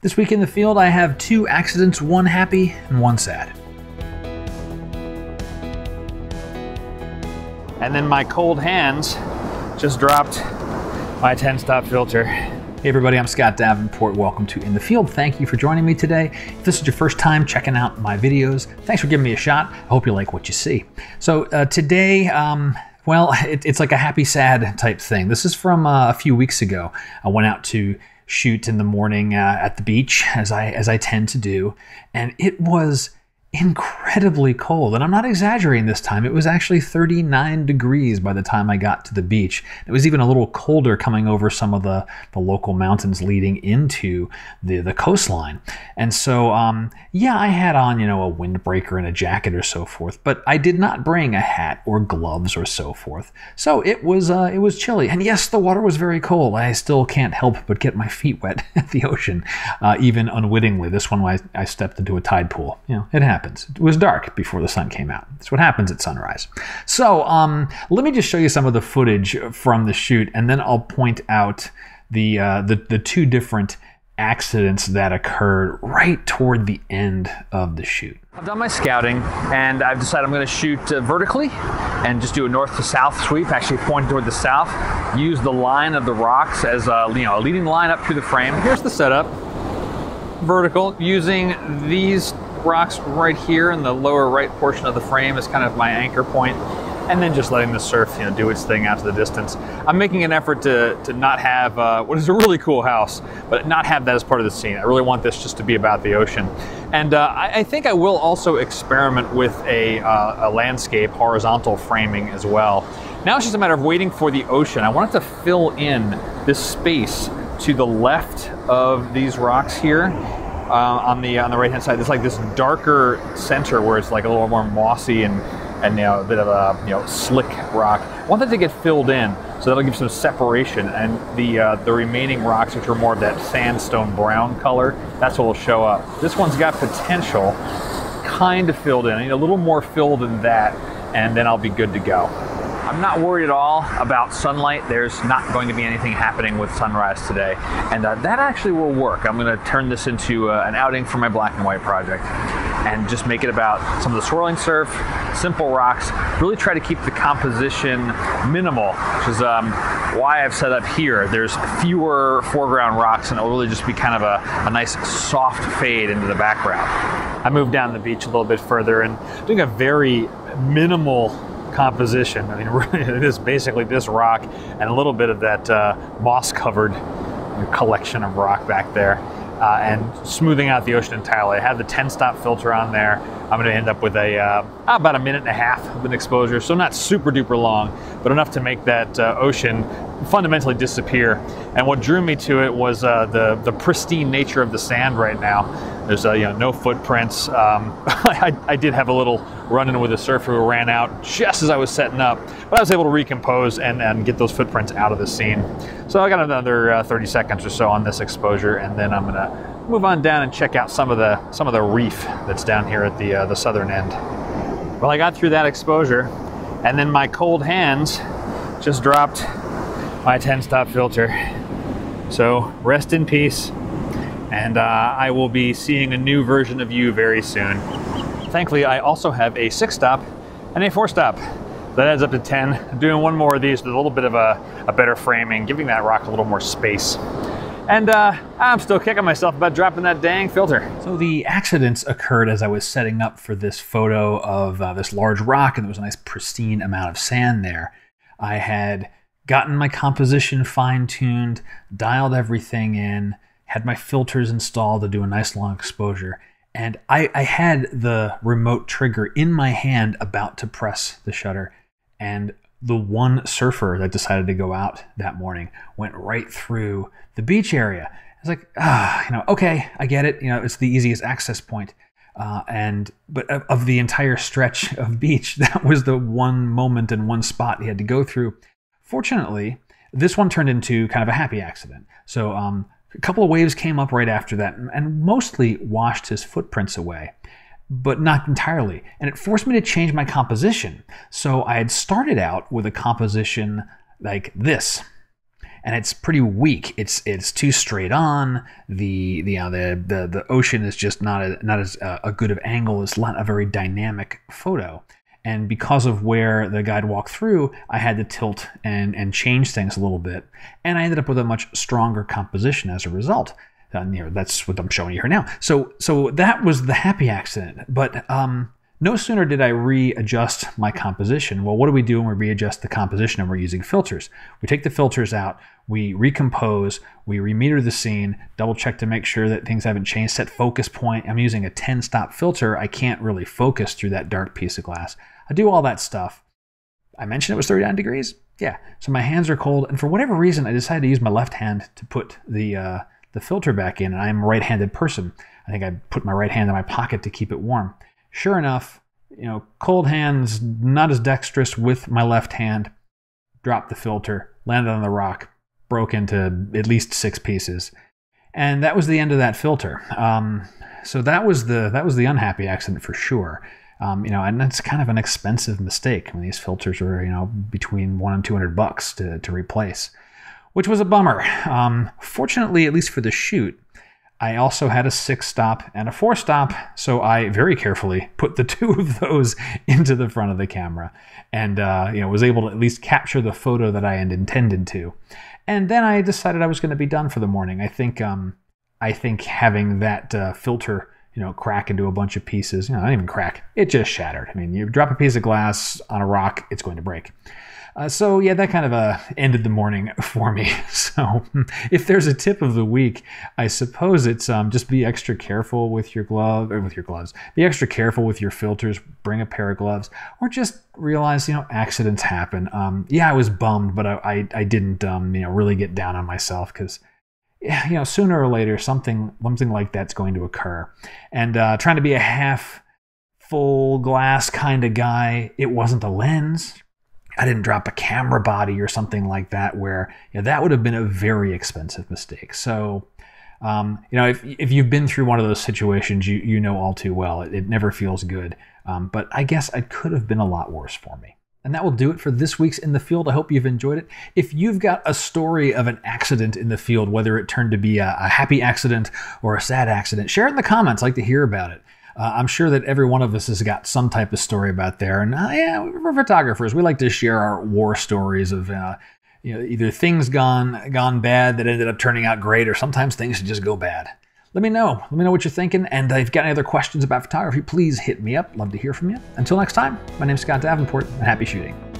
This week in the field, I have 2 accidents, 1 happy and 1 sad. And then my cold hands just dropped my 10-stop filter. Hey everybody, I'm Scott Davenport. Welcome to In the Field. Thank you for joining me today. If this is your first time checking out my videos, thanks for giving me a shot. I hope you like what you see. So today, well, it's like a happy sad type thing. This is from a few weeks ago. I went out to shoot in the morning at the beach, as I tend to do, and it was incredibly cold. And I'm not exaggerating this time. It was actually 39 degrees by the time I got to the beach. It was even a little colder coming over some of the local mountains leading into the coastline. And so, yeah, I had on, you know, a windbreaker and a jacket or so forth, but I did not bring a hat or gloves or so forth. So it was chilly. And yes, the water was very cold. I still can't help but get my feet wet at the ocean, even unwittingly. This one, I stepped into a tide pool. You know, it happens. It was dark before the sun came out. That's what happens at sunrise. So let me just show you some of the footage from the shoot, and then I'll point out the 2 different accidents that occurred right toward the end of the shoot. I've done my scouting, and I've decided I'm going to shoot vertically and just do a north to south sweep, actually point toward the south. Use the line of the rocks as a leading line up through the frame. Here's the setup. Vertical, using these rocks right here in the lower right portion of the frame is kind of my anchor point, and then just letting the surf do its thing out to the distance. I'm making an effort to not have what is a really cool house, but not have that as part of the scene. I really want this just to be about the ocean. And I think I will also experiment with a landscape horizontal framing as well. Now it's just a matter of waiting for the ocean. I want it to fill in this space to the left of these rocks here. On the right hand side, there's like this darker center where it's like a little more mossy and a bit of a slick rock. I want that to get filled in, so that'll give some separation, and the remaining rocks, which are more of that sandstone brown color, that's what will show up. This one's got potential, kind of filled in. I need a little more fill than that, and then I'll be good to go. I'm not worried at all about sunlight. There's not going to be anything happening with sunrise today, and that actually will work. I'm going to turn this into an outing for my black and white project and just make it about some of the swirling surf, simple rocks, really try to keep the composition minimal, which is why I've set up here. There's fewer foreground rocks, and it'll really just be kind of a nice soft fade into the background. I moved down the beach a little bit further and doing a very minimal composition. I mean, really, it is basically this rock and a little bit of that moss-covered collection of rock back there, and smoothing out the ocean entirely. I have the 10-stop filter on there. I'm going to end up with about a minute and a half of an exposure, so not super duper long, but enough to make that ocean fundamentally disappear. And what drew me to it was the pristine nature of the sand right now. There's no footprints. I did have a little run-in with a surfer who ran out just as I was setting up, but I was able to recompose and get those footprints out of the scene. So I got another 30 seconds or so on this exposure, and then I'm gonna move on down and check out some of the reef that's down here at the southern end. Well, I got through that exposure, and then my cold hands just dropped my 10-stop filter. So rest in peace, and I will be seeing a new version of you very soon. Thankfully, I also have a 6-stop and a 4-stop. That adds up to 10. I'm doing one more of these with a little bit of a better framing, giving that rock a little more space. And I'm still kicking myself about dropping that dang filter. So the accidents occurred as I was setting up for this photo of this large rock, and there was a nice pristine amount of sand there. I had gotten my composition fine-tuned, dialed everything in, had my filters installed to do a nice long exposure, and I had the remote trigger in my hand about to press the shutter, and the one surfer that decided to go out that morning went right through the beach area. I was like, okay, I get it. It's the easiest access point. But of the entire stretch of beach, that was the one moment and one spot he had to go through. Fortunately, this one turned into kind of a happy accident. So a couple of waves came up right after that and mostly washed his footprints away, but not entirely. And it forced me to change my composition. So I had started out with a composition like this. and it's pretty weak. It's too straight on. The ocean is just not as a good of angle. It's not a very dynamic photo. And because of where the guide walked through, I had to tilt and change things a little bit. And I ended up with a much stronger composition as a result. That's what I'm showing you here now. So that was the happy accident. But no sooner did I readjust my composition. Well, what do we do when we readjust the composition and we're using filters? We take the filters out, we recompose, we remeter the scene, double check to make sure that things haven't changed, set focus point. I'm using a 10-stop filter. I can't really focus through that dark piece of glass. I do all that stuff. I mentioned it was 39 degrees. Yeah, so my hands are cold, and for whatever reason, I decided to use my left hand to put the filter back in, and I'm a right-handed person. I think I put my right hand in my pocket to keep it warm. Sure enough, cold hands, not as dexterous with my left hand, dropped the filter, landed on the rock, broke into at least 6 pieces. And that was the end of that filter. So that was the unhappy accident for sure. And that's kind of an expensive mistake. I mean, these filters are, between $100 and $200 to replace, which was a bummer. Fortunately, at least for the shoot, I also had a 6-stop and a 4-stop, so I very carefully put the 2 of those into the front of the camera, and was able to at least capture the photo that I had intended to. And then I decided I was going to be done for the morning. I think having that filter crack into a bunch of pieces, not even crack, it just shattered. I mean, you drop a piece of glass on a rock, it's going to break. So yeah, that kind of ended the morning for me. So if there's a tip of the week, I suppose it's just be extra careful with your gloves. Be extra careful with your filters. Bring a pair of gloves, or just realize accidents happen. Yeah, I was bummed, but I didn't really get down on myself, because sooner or later something like that's going to occur. And trying to be a half full glass kind of guy, it wasn't a lens. I didn't drop a camera body or something like that, where that would have been a very expensive mistake. So, if you've been through one of those situations, you know all too well. It never feels good. But I guess it could have been a lot worse for me. And that will do it for this week's In the Field. I hope you've enjoyed it. If you've got a story of an accident in the field, whether it turned to be a happy accident or a sad accident, share it in the comments. I'd like to hear about it. I'm sure that every one of us has got some type of story about there. And yeah, we're photographers. We like to share our war stories of either things gone bad that ended up turning out great, or sometimes things just go bad. Let me know. Let me know what you're thinking. And if you've got any other questions about photography, please hit me up. Love to hear from you. Until next time, my name's Scott Davenport, and happy shooting.